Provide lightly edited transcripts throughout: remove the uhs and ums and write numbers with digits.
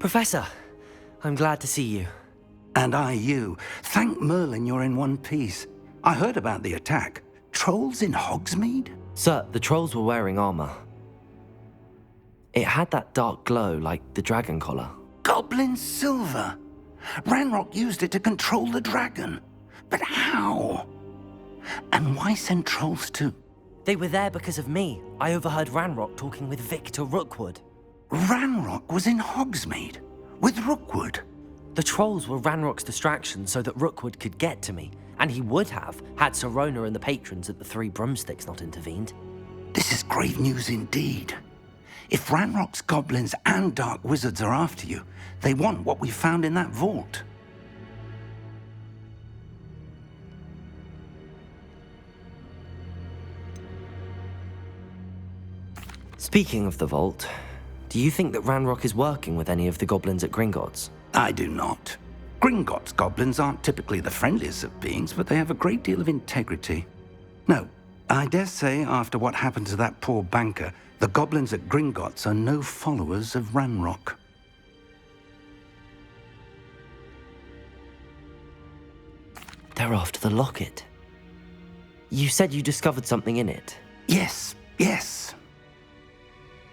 Professor, I'm glad to see you. And I you. Thank Merlin you're in one piece. I heard about the attack. Trolls in Hogsmeade? Sir, the trolls were wearing armor. It had that dark glow like the dragon collar. Goblin silver! Ranrock used it to control the dragon. But how? And why send trolls too? They were there because of me. I overheard Ranrock talking with Victor Rookwood. Ranrock was in Hogsmeade? With Rookwood? The trolls were Ranrock's distraction so that Rookwood could get to me, and he would have had Sirona and the patrons at the Three Broomsticks not intervened. This is grave news indeed. If Ranrock's goblins and dark wizards are after you, they want what we found in that vault. Speaking of the vault, do you think that Ranrock is working with any of the goblins at Gringotts? I do not. Gringotts goblins aren't typically the friendliest of beings, but they have a great deal of integrity. No, I dare say after what happened to that poor banker, the goblins at Gringotts are no followers of Ranrock. They're after the locket. You said you discovered something in it. Yes.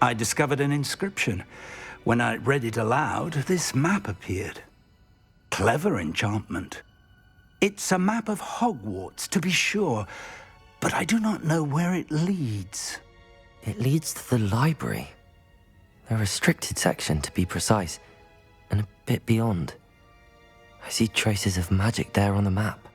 I discovered an inscription. When I read it aloud, this map appeared. Clever enchantment. It's a map of Hogwarts, to be sure, but I do not know where it leads. It leads to the library. The restricted section, to be precise, and a bit beyond. I see traces of magic there on the map.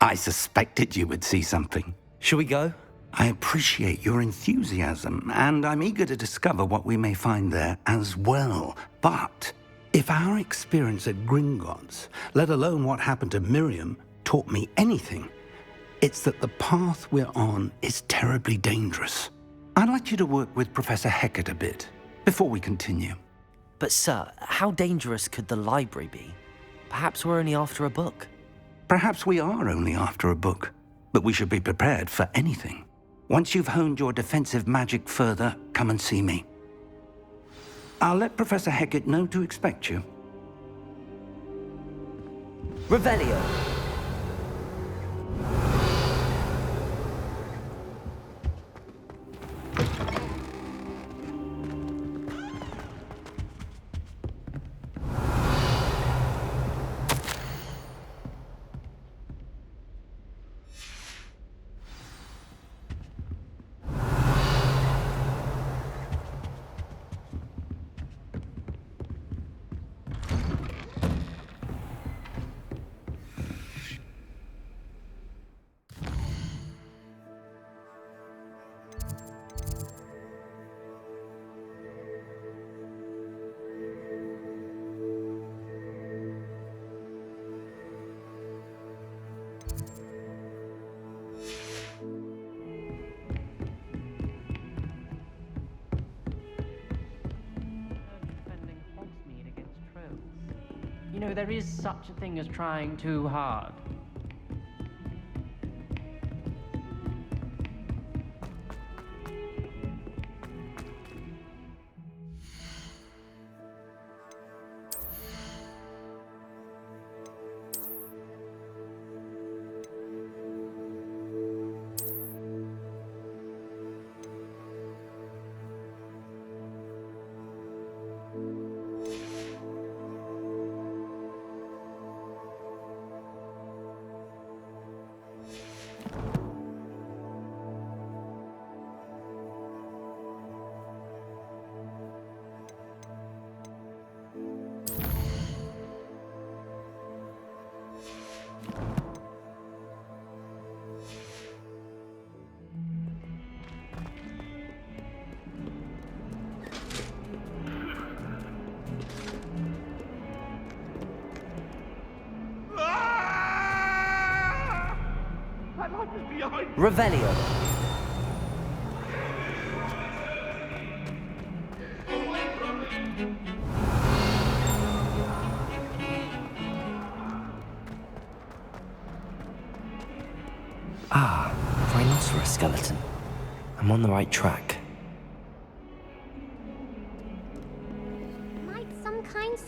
I suspected you would see something. Shall we go? I appreciate your enthusiasm, and I'm eager to discover what we may find there as well. But if our experience at Gringotts, let alone what happened to Miriam, taught me anything, it's that the path we're on is terribly dangerous. I'd like you to work with Professor Hecat a bit before we continue. But sir, how dangerous could the library be? Perhaps we're only after a book. Perhaps we are only after a book, but we should be prepared for anything. Once you've honed your defensive magic further, come and see me. I'll let Professor Hecat know to expect you. Revelio! You know, there is such a thing as trying too hard. Revelio. Ah, rhinoceros skeleton. I'm on the right track. Might some kind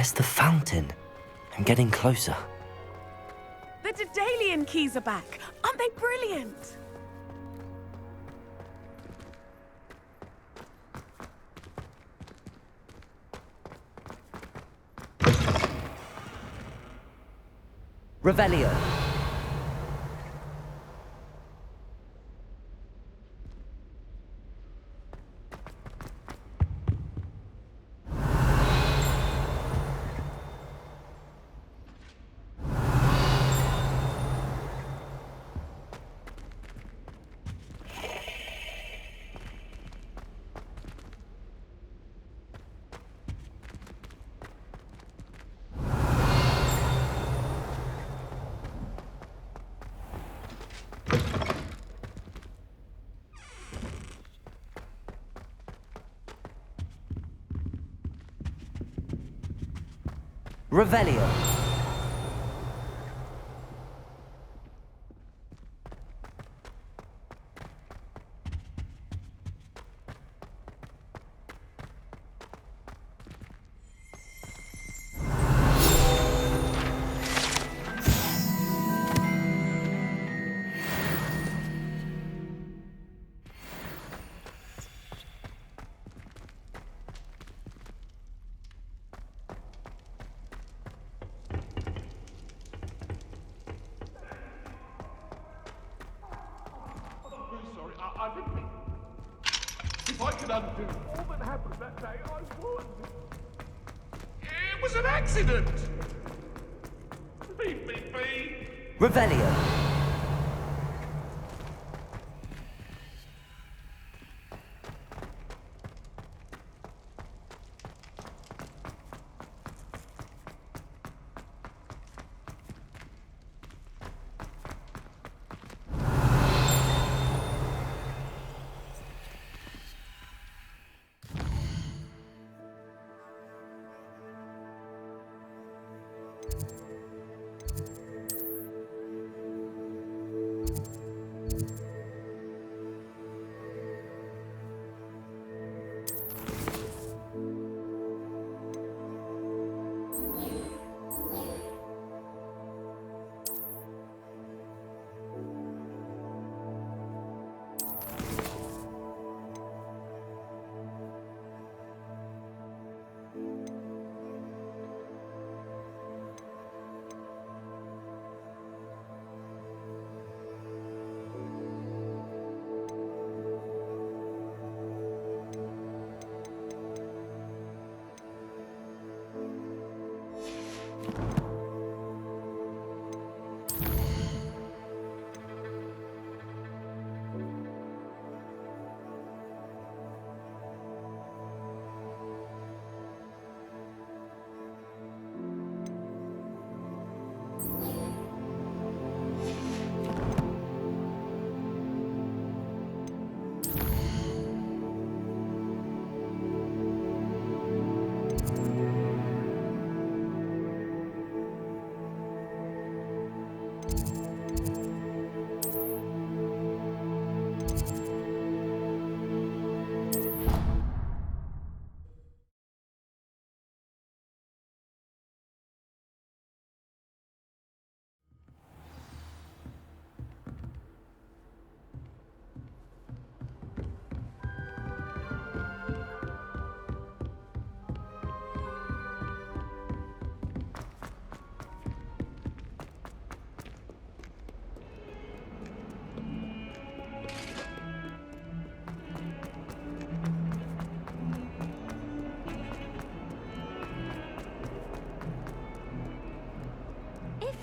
There's the fountain. I'm getting closer. The Daedalian keys are back. Aren't they brilliant? Revelio. Revelio. I didn't mean. If I could undo all that happened that day, I would. It was an accident. Leave me be. Revelio.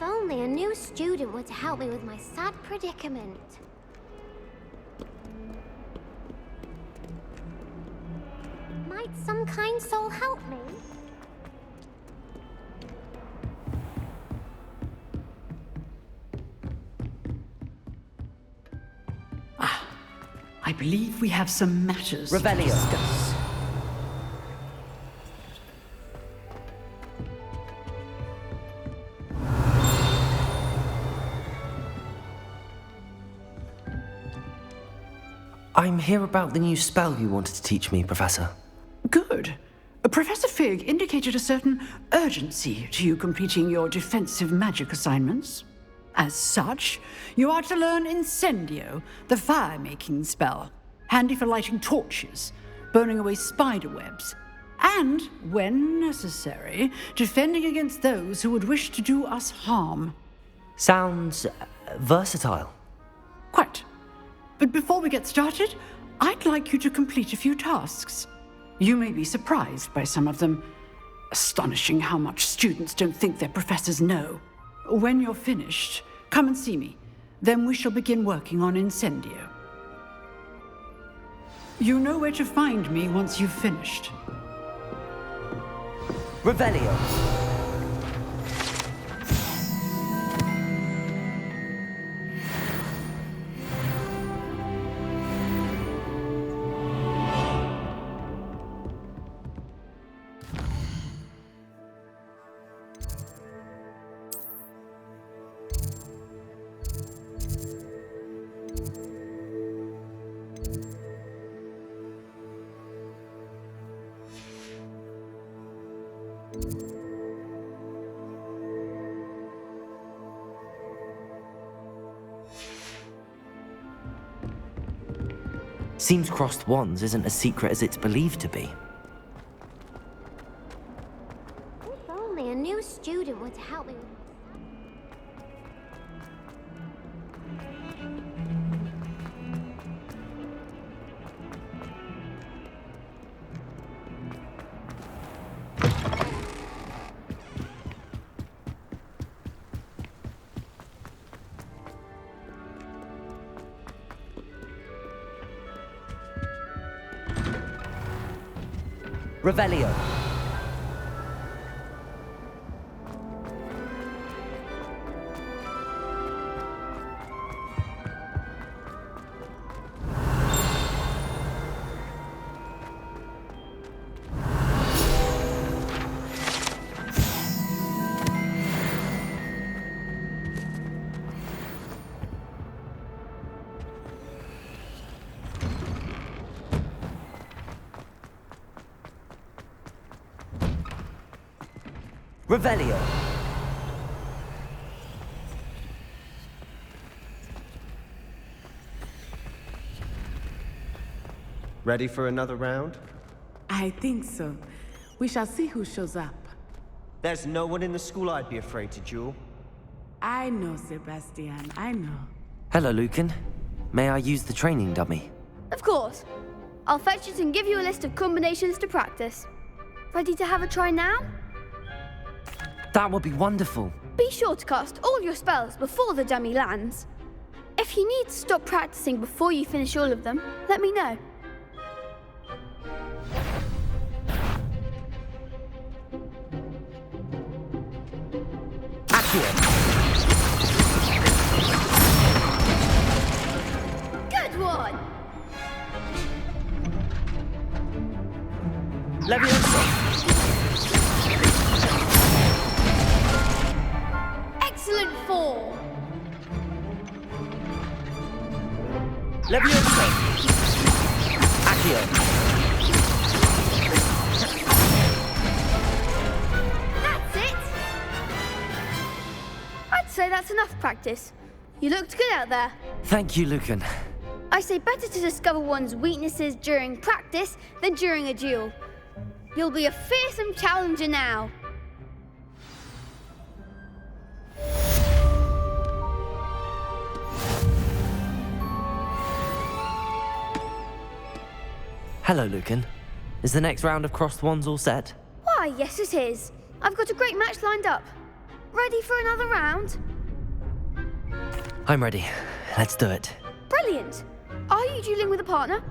If only a new student were to help me with my sad predicament. Might some kind soul help me? I believe we have some matters Revelio. to discuss. I'm here about the new spell you wanted to teach me, Professor. Good. Professor Fig indicated a certain urgency to you completing your defensive magic assignments. As such, you are to learn Incendio, the fire-making spell, handy for lighting torches, burning away spider webs, and, when necessary, defending against those who would wish to do us harm. Sounds versatile. Quite. But before we get started, I'd like you to complete a few tasks. You may be surprised by some of them. Astonishing how much students don't think their professors know. When you're finished, come and see me. Then we shall begin working on Incendio. You know where to find me once you've finished. Revelio. Seems crossed wands isn't as secret as it's believed to be. If only a new student were to help me with Revelio. Revelio. Ready for another round? I think so. We shall see who shows up. There's no one in the school I'd be afraid to duel. I know, Sebastian, I know. Hello, Lucan. May I use the training dummy? Of course. I'll fetch it and give you a list of combinations to practice. Ready to have a try now? That would be wonderful. Be sure to cast all your spells before the dummy lands. If you need to stop practicing before you finish all of them, let me know. Accio. Good one! Leviosa. Excellent form! Leviosa. Accio. That's it! I'd say that's enough practice. You looked good out there. Thank you, Lucan. I say better to discover one's weaknesses during practice than during a duel. You'll be a fearsome challenger now. Hello, Lucan. Is the next round of crossed wands all set? Why, yes it is. I've got a great match lined up. Ready for another round? I'm ready. Let's do it. Brilliant. Are you dueling with a partner?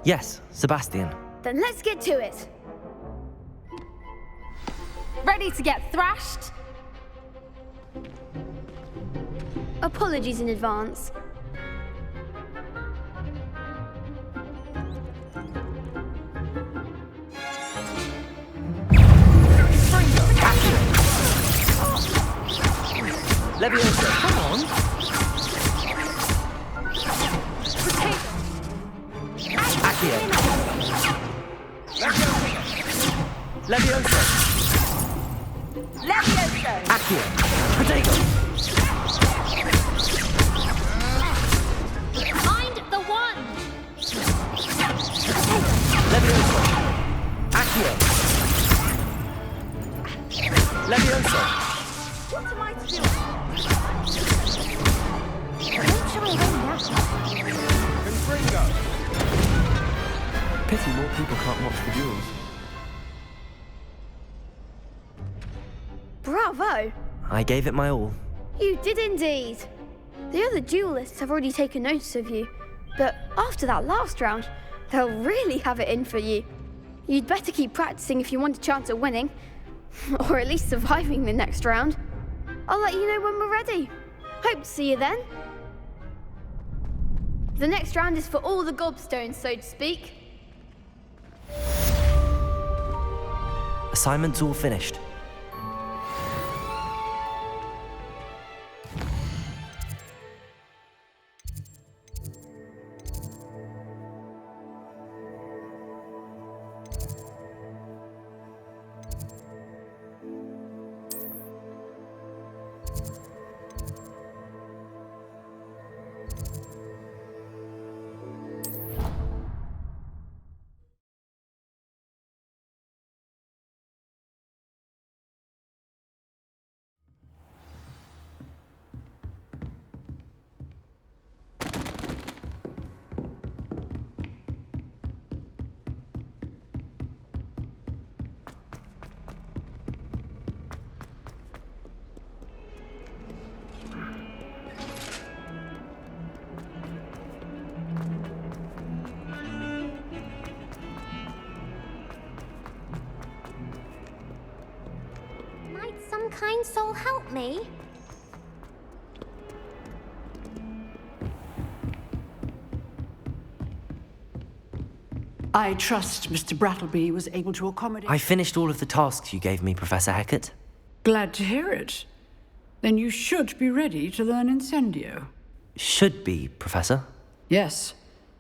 Yes, Sebastian. Then let's get to it. Ready to get thrashed? Apologies in advance. Leviosa, come on. Potato. Accio. Levioso! Levioso! Accio! Protego! Mind the wand! Levioso! Accio! Levioso! What am I to do? Don't try and run now. Confringo! Pity more people can't watch the duels. Bravo! I gave it my all. You did indeed. The other duelists have already taken notice of you, but after that last round, they'll really have it in for you. You'd better keep practicing if you want a chance at winning, or at least surviving the next round. I'll let you know when we're ready. Hope to see you then. The next round is for all the gobstones, so to speak. Assignment's all finished. Might some kind soul help me? I trust Mr. Brattleby was able to accommodate... I finished all of the tasks you gave me, Professor Hecat. Glad to hear it. Then you should be ready to learn Incendio. Should be, Professor. Yes.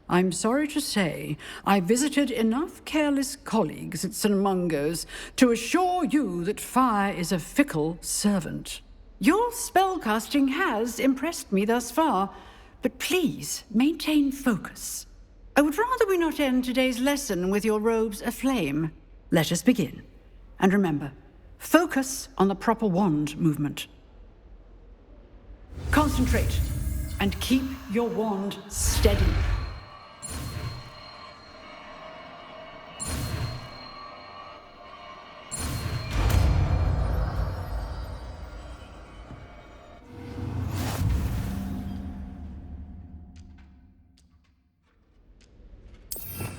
I'm sorry to say, I visited enough careless colleagues at St. Mungo's to assure you that fire is a fickle servant. Your spellcasting has impressed me thus far, but please maintain focus. I would rather we not end today's lesson with your robes aflame. Let us begin. And remember, focus on the proper wand movement. Concentrate, and keep your wand steady.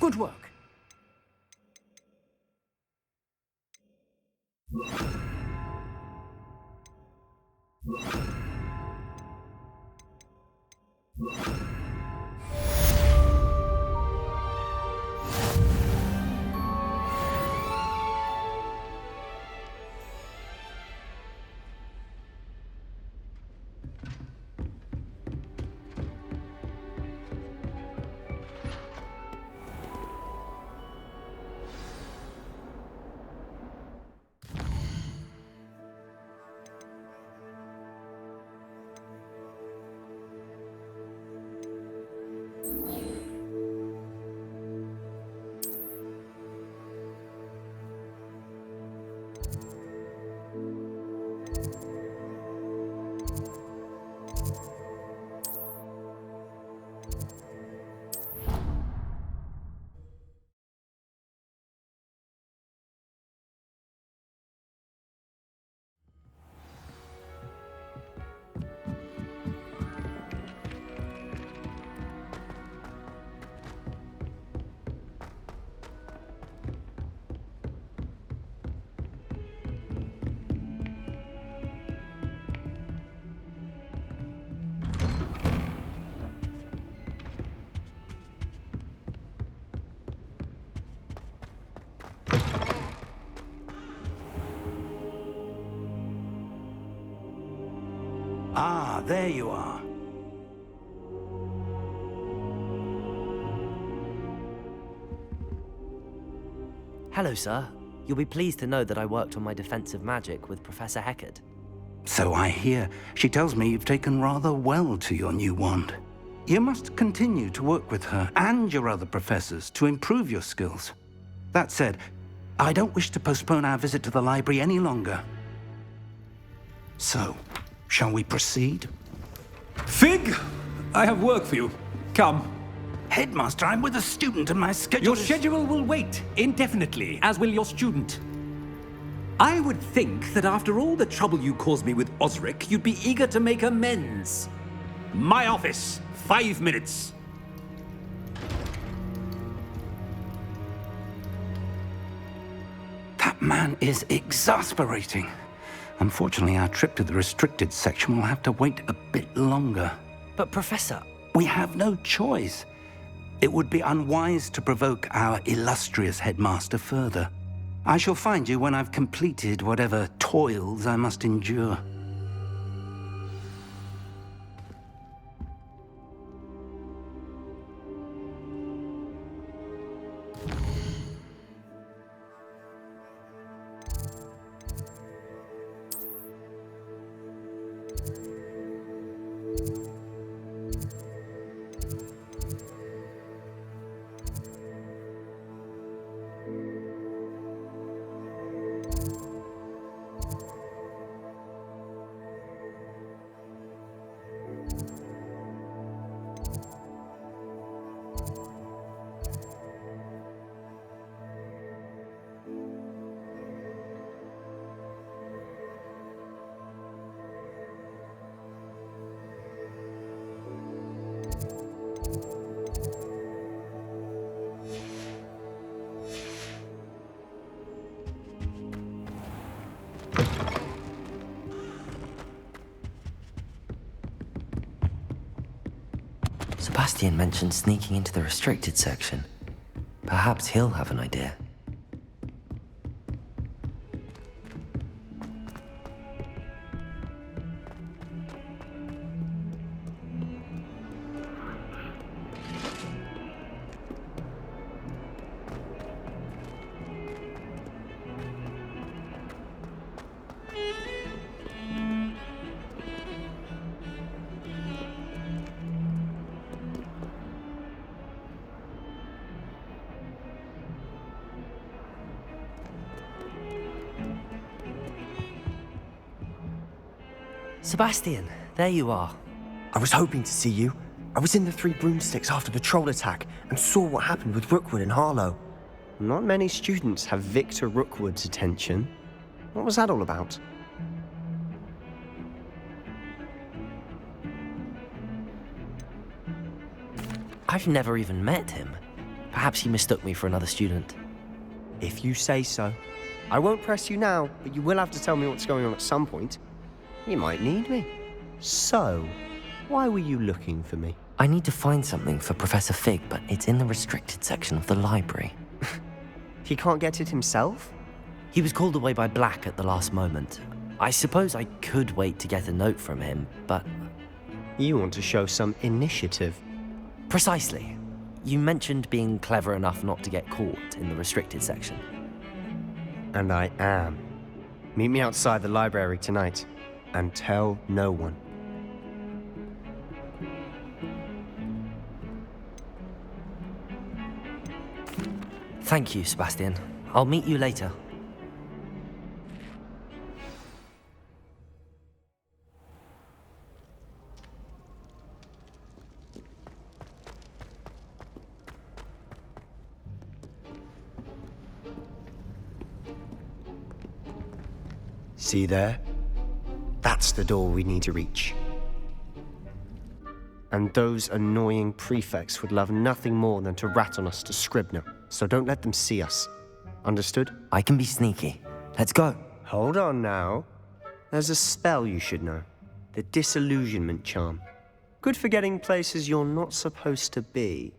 Good work. Ah, there you are. Hello, sir. You'll be pleased to know that I worked on my defensive magic with Professor Heckard. So I hear. She tells me you've taken rather well to your new wand. You must continue to work with her and your other professors to improve your skills. That said, I don't wish to postpone our visit to the library any longer. So, shall we proceed? Fig! I have work for you. Come. Headmaster, I'm with a student and my schedule Your schedule will wait indefinitely, as will your student. I would think that after all the trouble you caused me with Osric, you'd be eager to make amends. My office, 5 minutes. That man is exasperating. Unfortunately, our trip to the restricted section will have to wait a bit longer. But Professor... We have no choice. It would be unwise to provoke our illustrious headmaster further. I shall find you when I've completed whatever toils I must endure. Sebastian mentioned sneaking into the restricted section. Perhaps he'll have an idea. Sebastian, there you are. I was hoping to see you. I was in the Three Broomsticks after the troll attack and saw what happened with Rookwood and Harlow. Not many students have Victor Rookwood's attention. What was that all about? I've never even met him. Perhaps he mistook me for another student. If you say so. I won't press you now, but you will have to tell me what's going on at some point. You might need me. So, why were you looking for me? I need to find something for Professor Fig, but it's in the restricted section of the library. He can't get it himself? He was called away by Black at the last moment. I suppose I could wait to get a note from him, but... You want to show some initiative. Precisely. You mentioned being clever enough not to get caught in the restricted section. And I am. Meet me outside the library tonight. And tell no one. Thank you, Sebastian. I'll meet you later. See there? That's the door we need to reach. And those annoying prefects would love nothing more than to rat on us to Scribner, so don't let them see us. Understood? I can be sneaky. Let's go. Hold on now. There's a spell you should know. The Disillusionment Charm. Good for getting places you're not supposed to be.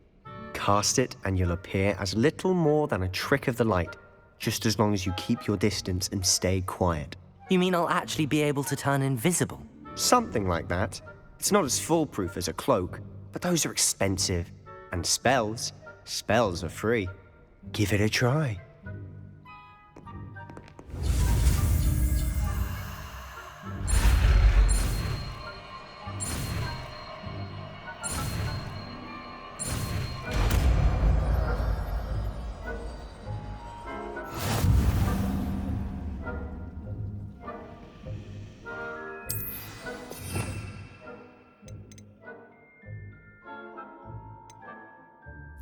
Cast it and you'll appear as little more than a trick of the light, just as long as you keep your distance and stay quiet. You mean I'll actually be able to turn invisible? Something like that. It's not as foolproof as a cloak, but those are expensive. And spells are free. Give it a try.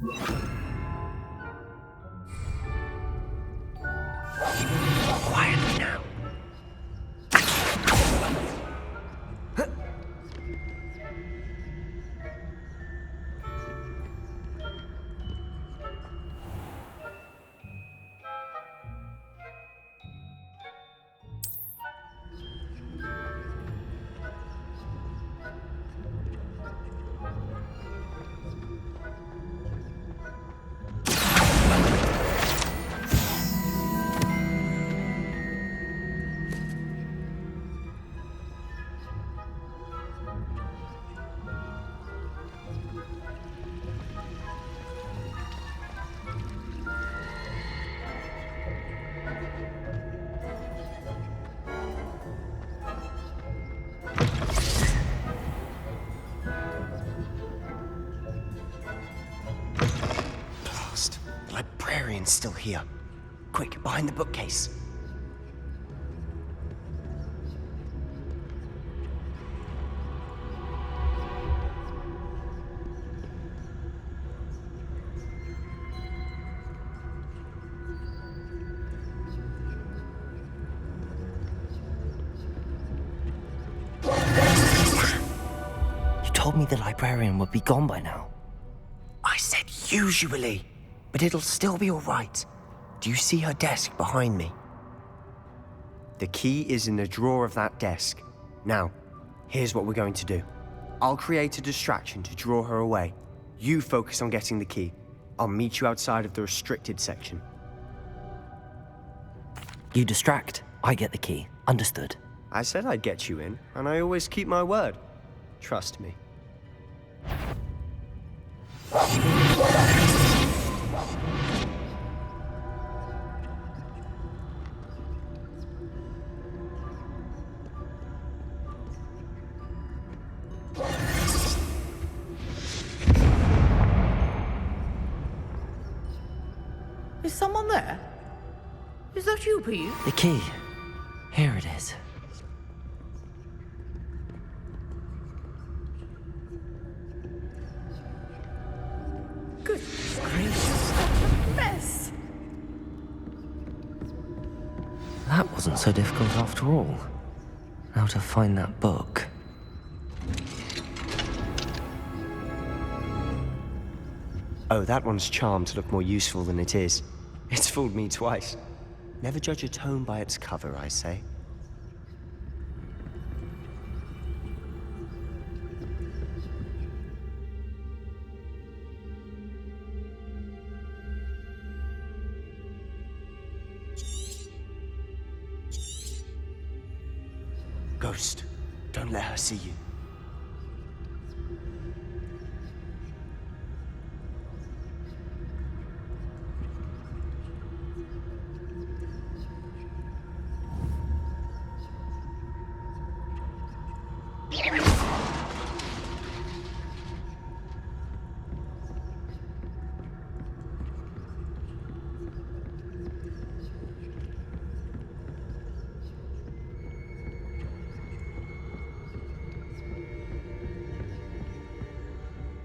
Quietly now. The librarian's still here. Quick, behind the bookcase. You told me the librarian would be gone by now. I said usually, but it'll still be all right. Do you see her desk behind me? The key is in the drawer of that desk. Now, here's what we're going to do. I'll create a distraction to draw her away. You focus on getting the key. I'll meet you outside of the restricted section. You distract, I get the key. Understood. I said I'd get you in, and I always keep my word. Trust me. Is someone there? Is that you, Pete? The key. Here it is. Good gracious, what a mess! That wasn't so difficult after all. Now to find that book. Oh, that one's charmed to look more useful than it is. It's fooled me twice. Never judge a tome by its cover, I say. Ghost, don't let her see you.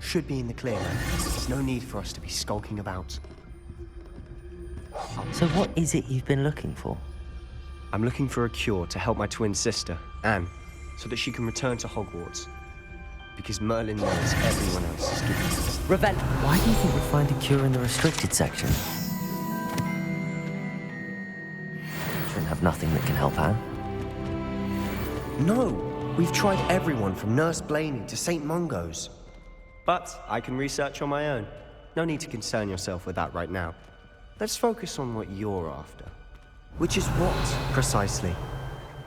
Should be in the clear now. There's no need for us to be skulking about. So what is it you've been looking for? I'm looking for a cure to help my twin sister, Anne, so that she can return to Hogwarts. Because Merlin knows everyone else is giving her. Ravenna! Why do you think we'll find a cure in the restricted section? Shouldn't have nothing that can help Anne. No! We've tried everyone from Nurse Blaney to St. Mungo's. But I can research on my own. No need to concern yourself with that right now. Let's focus on what you're after. Which is what, precisely?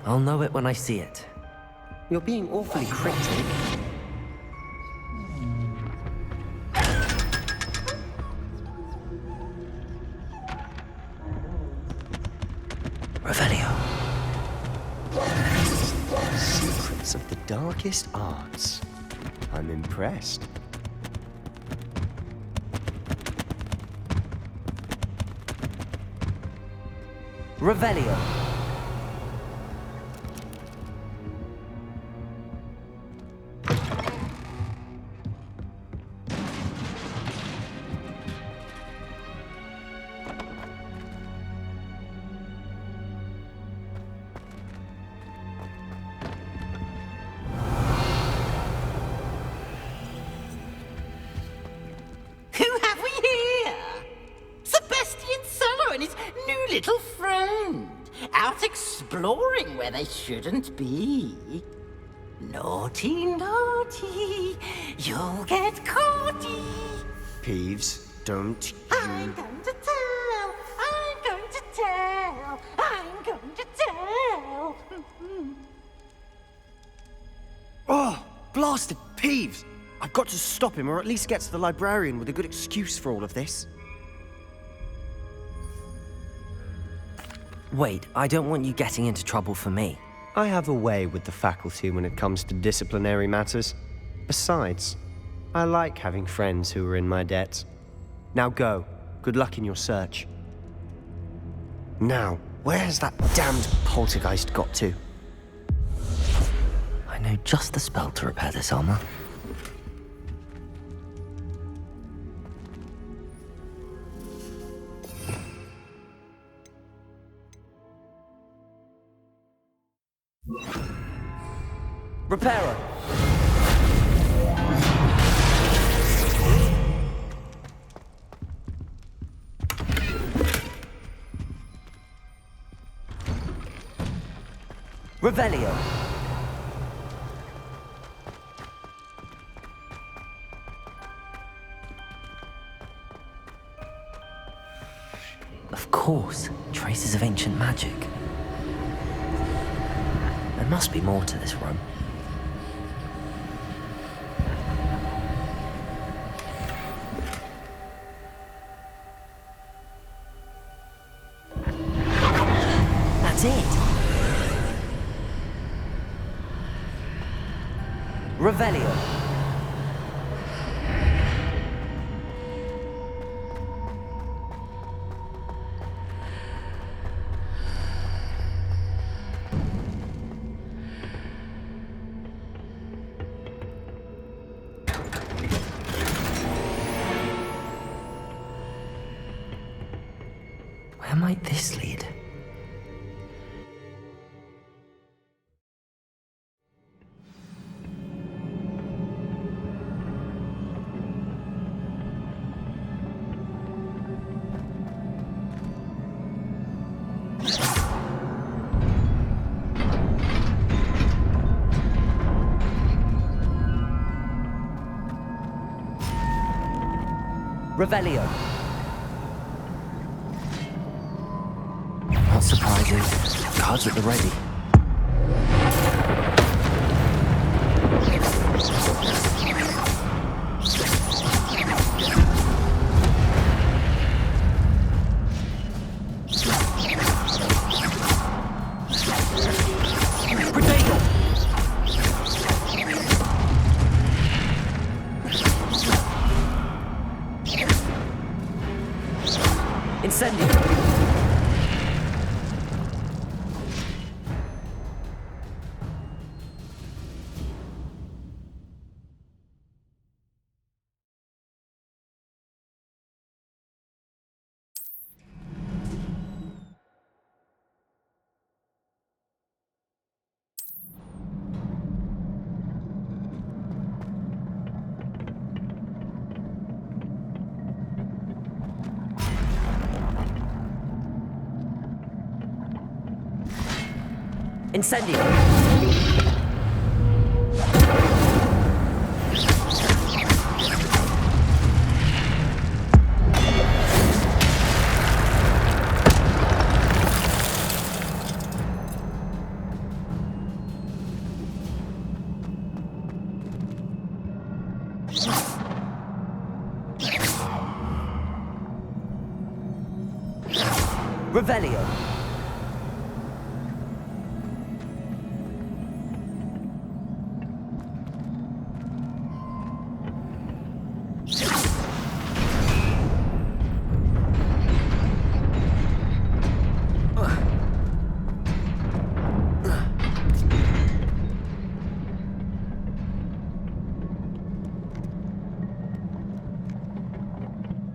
I'll know it when I see it. You're being awfully cryptic. Revelio. Secrets of the darkest arts. I'm impressed. Revelio. friend, out exploring where they shouldn't be. Naughty, naughty, you'll get caughty. Peeves, don't you... I'm going to tell, I'm going to tell, I'm going to tell. Oh, blasted Peeves! I've got to stop him, or at least get to the librarian with a good excuse for all of this. Wait, I don't want you getting into trouble for me. I have a way with the faculty when it comes to disciplinary matters. Besides, I like having friends who are in my debt. Now go. Good luck in your search. Now, where has that damned poltergeist got to? I know just the spell to repair this armor. Repairer! Revelio! Of course, traces of ancient magic. There must be more to this room. That's it! Revelio. Where might this lead? Revelio. Not surprising. Cards at the ready. Incendio. Incendio. Revelio.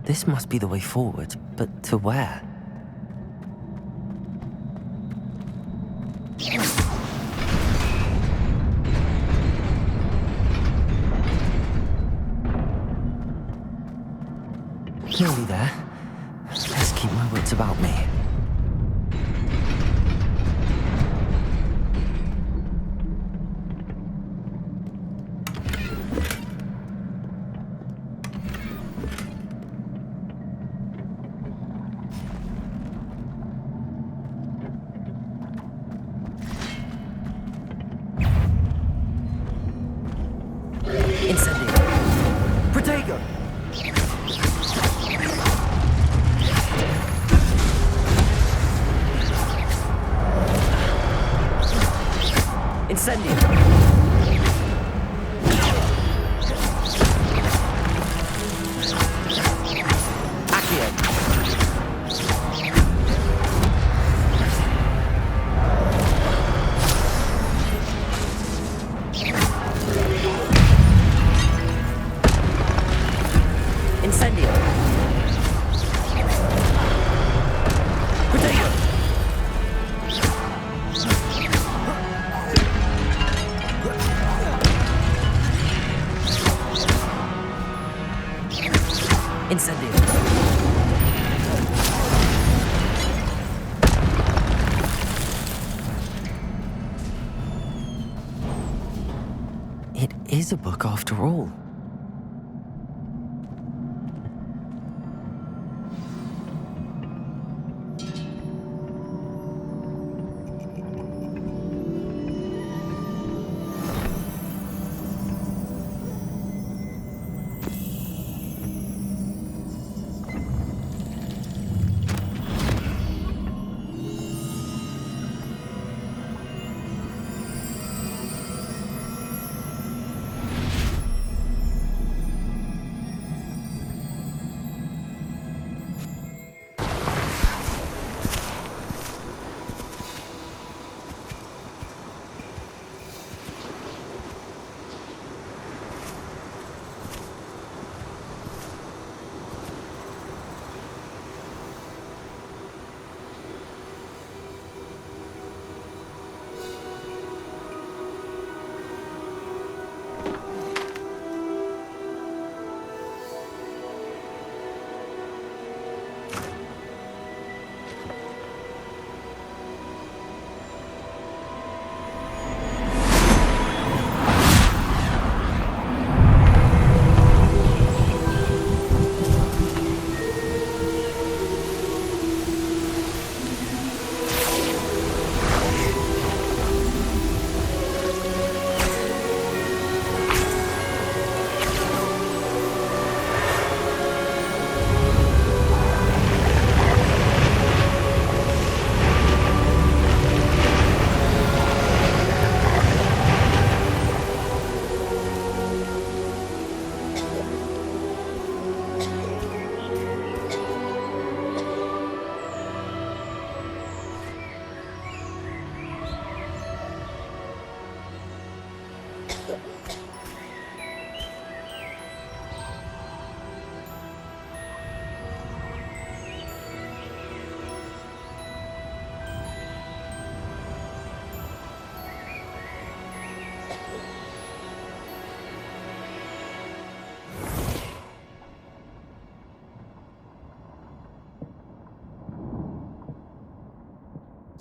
This must be the way forward, but to where? Nearly there. Let's keep my wits about me. Incendio. Protego. Incendio. Accio. Incendio. Protego. Incendio. It is a book after all.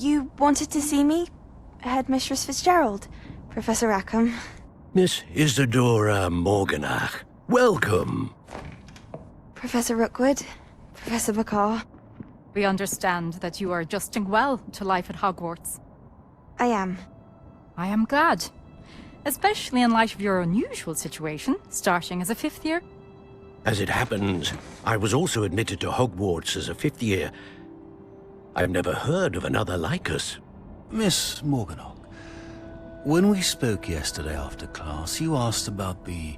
You wanted to see me? Headmistress Fitzgerald, Professor Rackham. Miss Isadora Morganach, welcome. Professor Rookwood, Professor Bakar. We understand that you are adjusting well to life at Hogwarts. I am. I am glad. Especially in light of your unusual situation, starting as a 5th year. As it happens, I was also admitted to Hogwarts as a 5th year. I've never heard of another like us. Miss Morganach, when we spoke yesterday after class, you asked about the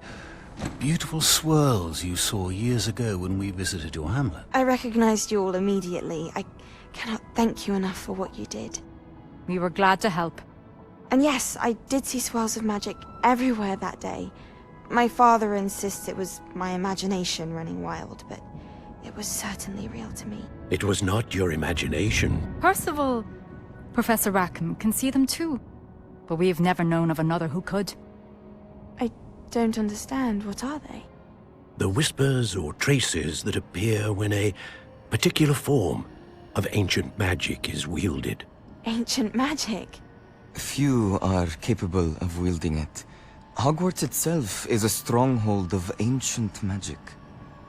beautiful swirls you saw years ago when we visited your hamlet. I recognized you all immediately. I cannot thank you enough for what you did. We were glad to help. And yes, I did see swirls of magic everywhere that day. My father insists it was my imagination running wild, but it was certainly real to me. It was not your imagination. Percival, Professor Rackham can see them too. But we have never known of another who could. I don't understand. What are they? The whispers or traces that appear when a particular form of ancient magic is wielded. Ancient magic? Few are capable of wielding it. Hogwarts itself is a stronghold of ancient magic.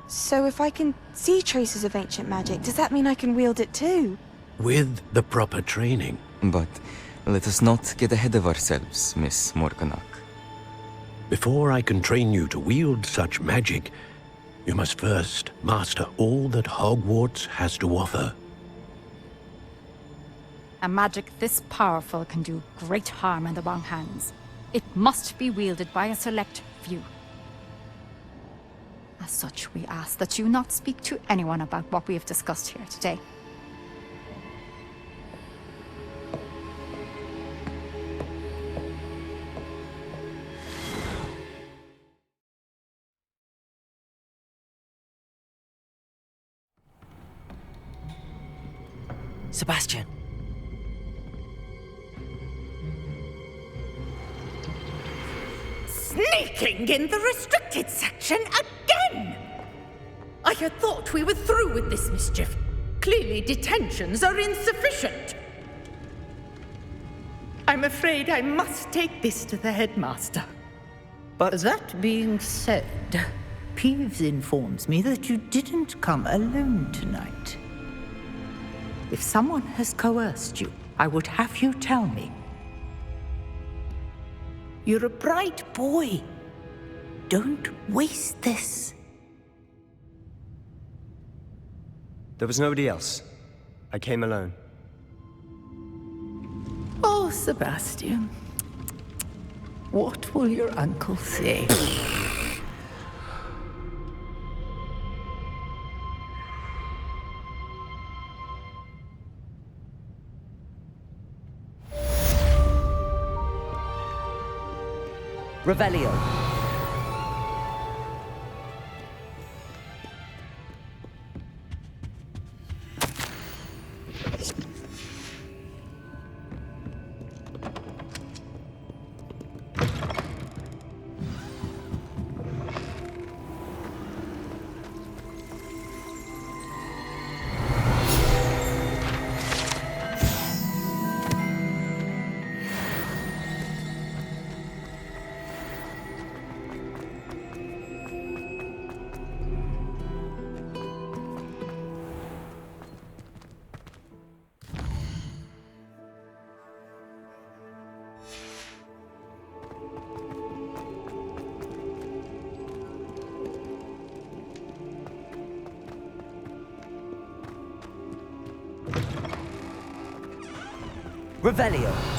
So if I can see traces of ancient magic, does that mean I can wield it too? With the proper training. But let us not get ahead of ourselves, Miss Morganach. Before I can train you to wield such magic, you must first master all that Hogwarts has to offer. A magic this powerful can do great harm in the wrong hands. It must be wielded by a select few. As such, we ask that you not speak to anyone about what we have discussed here today. Sebastian. Sneaking in the restricted section again! I had thought we were through with this mischief. Clearly detentions are insufficient. I'm afraid I must take this to the headmaster. But that being said, Peeves informs me that you didn't come alone tonight. If someone has coerced you, I would have you tell me. You're a bright boy. Don't waste this. there was nobody else. I came alone. Oh, Sebastian. What will your uncle say? Revelio. Revelio.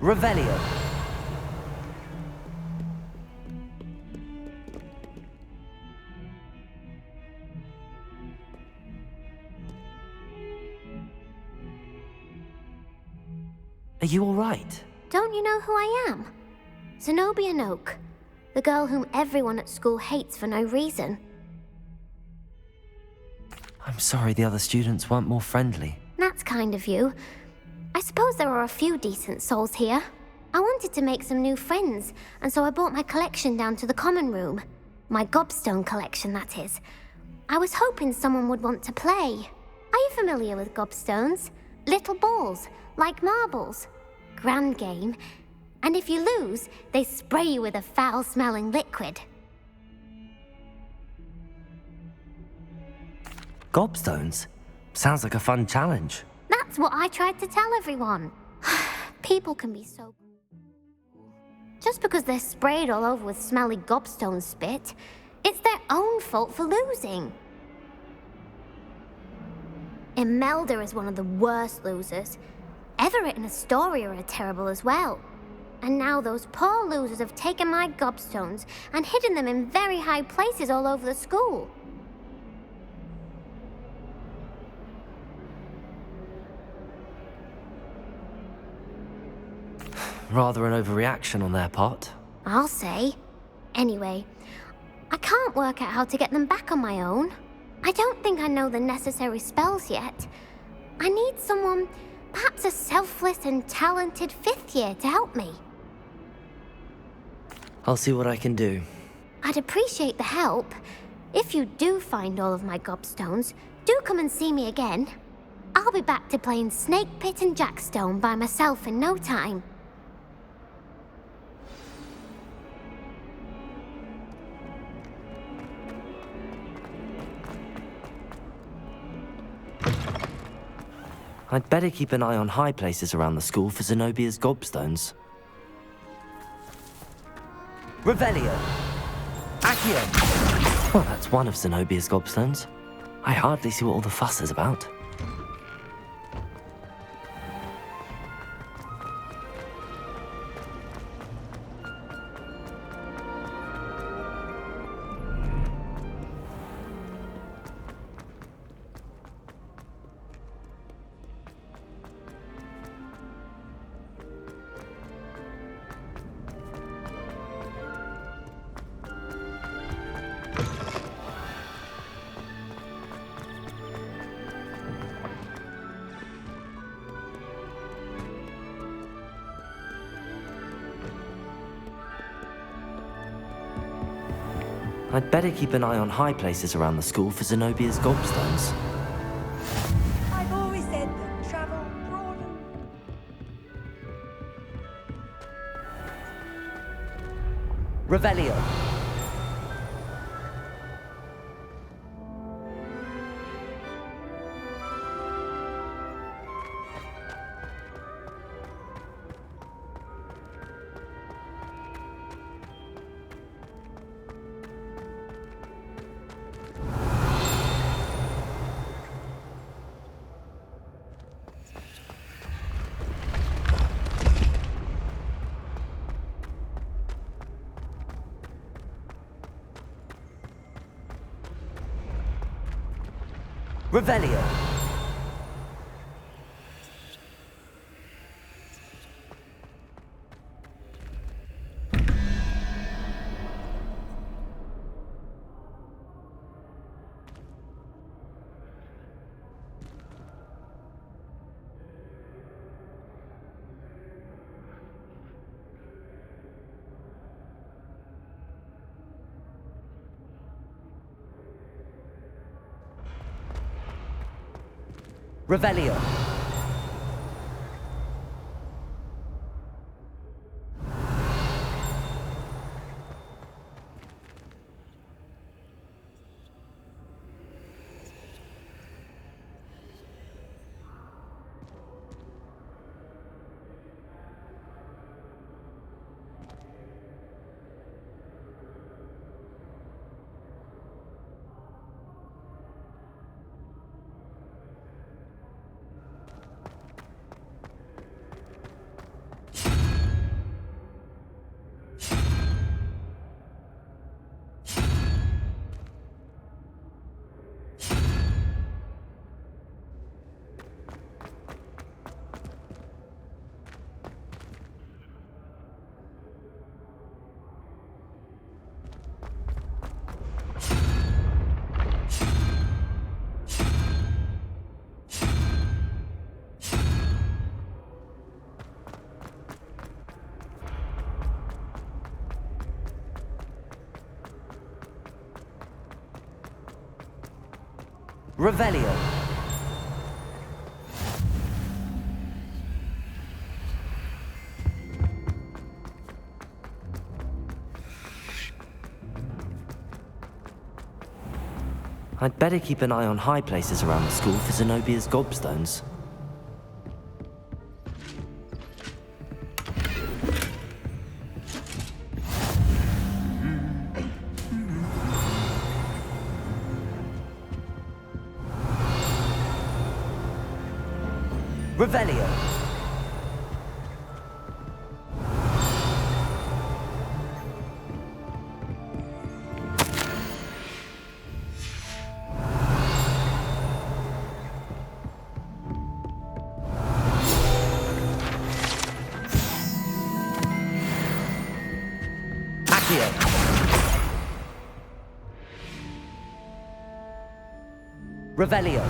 Revelio. Are you all right? Don't you know who I am? Zenobia Noak, the girl whom everyone at school hates for no reason. I'm sorry the other students weren't more friendly. That's kind of you. I suppose there are a few decent souls here. I wanted to make some new friends, and so I brought my collection down to the common room. My gobstone collection, that is. I was hoping someone would want to play. Are you familiar with gobstones? Little balls, like marbles. Grand game. And if you lose, they spray you with a foul-smelling liquid. Gobstones? Sounds like a fun challenge. That's what I tried to tell everyone. People can be so... Just because they're sprayed all over with smelly gobstone spit, it's their own fault for losing. Imelda is one of the worst losers. Everett and Astoria are terrible as well. And now those poor losers have taken my gobstones and hidden them in very high places all over the school. Rather an overreaction on their part. I'll say. Anyway, I can't work out how to get them back on my own. I don't think I know the necessary spells yet. I need someone, perhaps a selfless and talented 5th year to help me. I'll see what I can do. I'd appreciate the help. If you do find all of my gobstones, do come and see me again. I'll be back to playing Snake Pit and Jackstone by myself in no time. I'd better keep an eye on high places around the school for Zenobia's gobstones. Revelio! Accio! Well, that's one of Zenobia's gobstones. I hardly see what all the fuss is about. I'd better keep an eye on high places around the school for Zenobia's gobstones. I've always said that travel broadens. Revelio! Revelio! Revelio! Revelio! I'd better keep an eye on high places around the school for Zenobia's gobstones. Revelio! Accio! Revelio.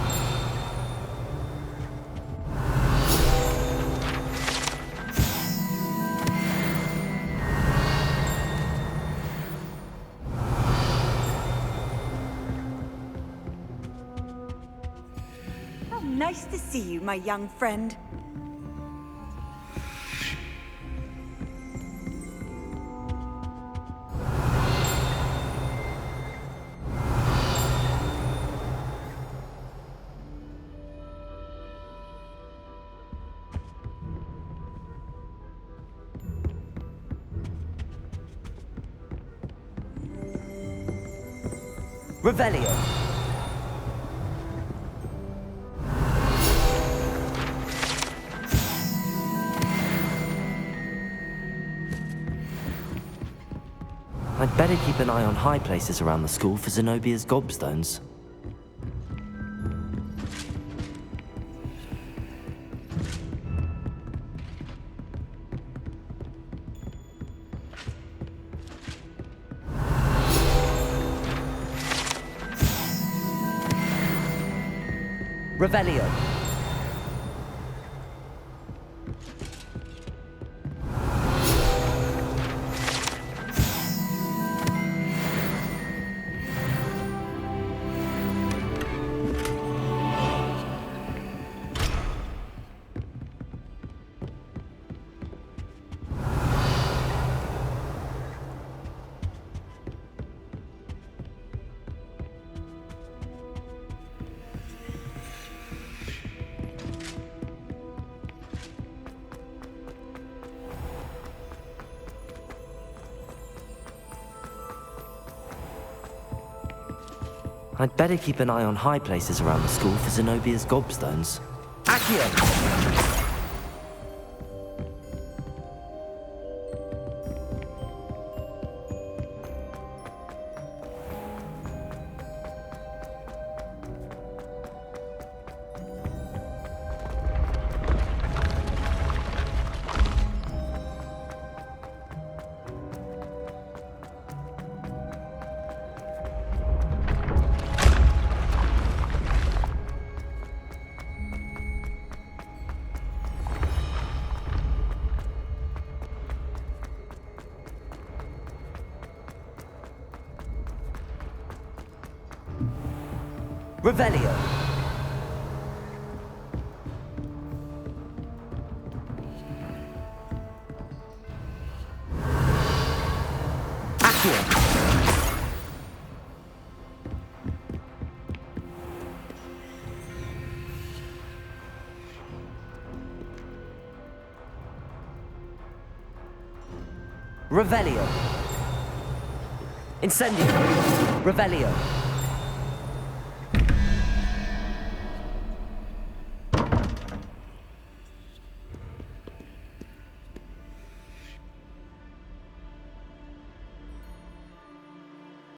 How nice to see you, my young friend. Revelio. I'd better keep an eye on high places around the school for Zenobia's gobstones. Revelio. I'd better keep an eye on high places around the school for Zenobia's gobstones. Accio! Revelio. Accio. Revelio. Incendio. Revelio.